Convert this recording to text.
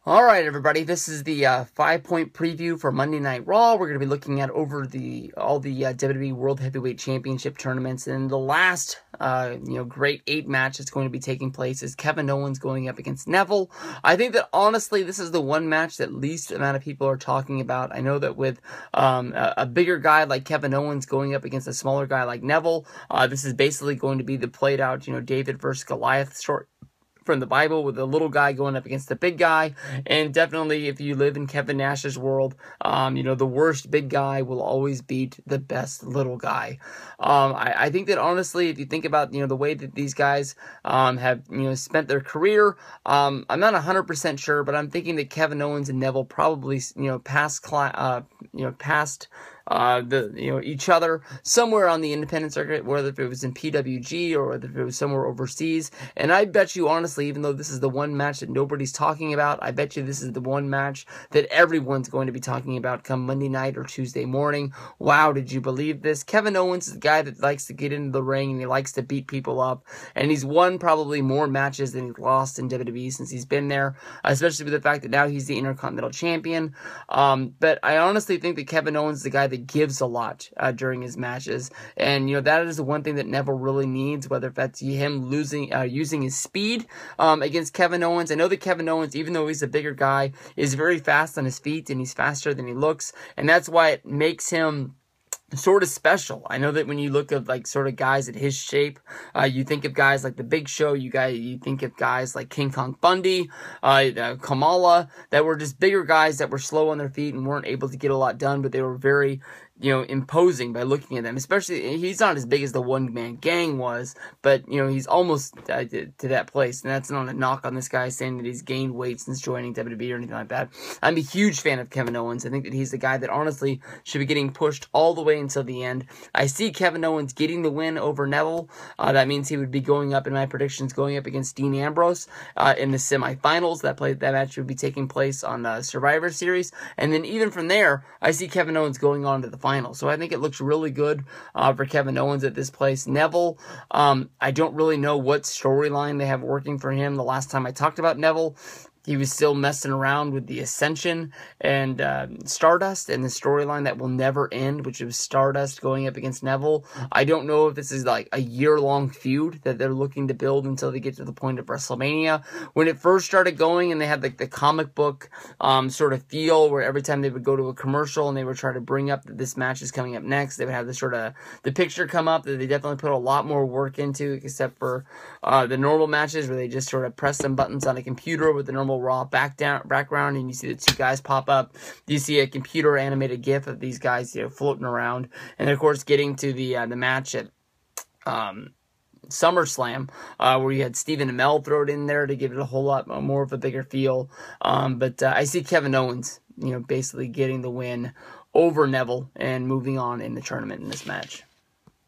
Alright everybody, this is the 5-point preview for Monday Night Raw. We're going to be looking at over all the WWE World Heavyweight Championship tournaments, and the last great 8 match that's going to be taking place is Kevin Owens going up against Neville. I think that honestly this is the one match that least amount of people are talking about. I know that with a bigger guy like Kevin Owens going up against a smaller guy like Neville, this is basically going to be the played out, David versus Goliath story from the Bible, with the little guy going up against the big guy. And definitely, if you live in Kevin Nash's world, the worst big guy will always beat the best little guy. I think that honestly, if you think about the way that these guys have spent their career, I'm not 100% sure, but I'm thinking that Kevin Owens and Neville probably passed each other somewhere on the independent circuit, whether if it was in PWG or whether it was somewhere overseas. And I bet you honestly, even though this is the one match that nobody's talking about, I bet you this is the one match that everyone's going to be talking about come Monday night or Tuesday morning. Wow, did you believe this? Kevin Owens is the guy that likes to get into the ring and he likes to beat people up, and he's won probably more matches than he's lost in WWE since he's been there, especially with the fact that now he's the Intercontinental Champion. But I honestly think that Kevin Owens is the guy that gives a lot during his matches, and that is the one thing that Neville really needs, whether that's him using his speed against Kevin Owens. I know that Kevin Owens, even though he's a bigger guy, is very fast on his feet, and he's faster than he looks, and that's why it makes him sort of special. I know that when you look at sort of guys at his shape, you think of guys like the Big Show, you think of guys like King Kong Bundy, Kamala, that were just bigger guys that were slow on their feet and weren't able to get a lot done, but they were very imposing by looking at them. Especially, he's not as big as the one-man gang was, but, he's almost to that place. And that's not a knock on this guy saying that he's gained weight since joining WWE or anything like that. I'm a huge fan of Kevin Owens. I think that he's the guy that honestly should be getting pushed all the way until the end. I see Kevin Owens getting the win over Neville. That means he would be going up, in my predictions, going up against Dean Ambrose in the semifinals. That match would be taking place on Survivor Series. And then even from there, I see Kevin Owens going on to the final. So I think it looks really good for Kevin Owens at this place. Neville, I don't really know what storyline they have working for him. The last time I talked about Neville, he was still messing around with the Ascension and Stardust and the storyline that will never end, which was Stardust going up against Neville. I don't know if this is like a year-long feud that they're looking to build until they get to the point of WrestleMania. When it first started going and they had the comic book sort of feel, where every time they would go to a commercial and they would try to bring up that this match is coming up next, they would have the picture come up, that they definitely put a lot more work into, except for the normal matches where they just sort of press some buttons on a computer with the normal Raw background, and you see the two guys pop up. You see a computer animated GIF of these guys floating around, and of course getting to the match at SummerSlam, where you had Stephen Amell thrown in there to give it a whole lot more of a bigger feel. But I see Kevin Owens basically getting the win over Neville and moving on in the tournament in this match.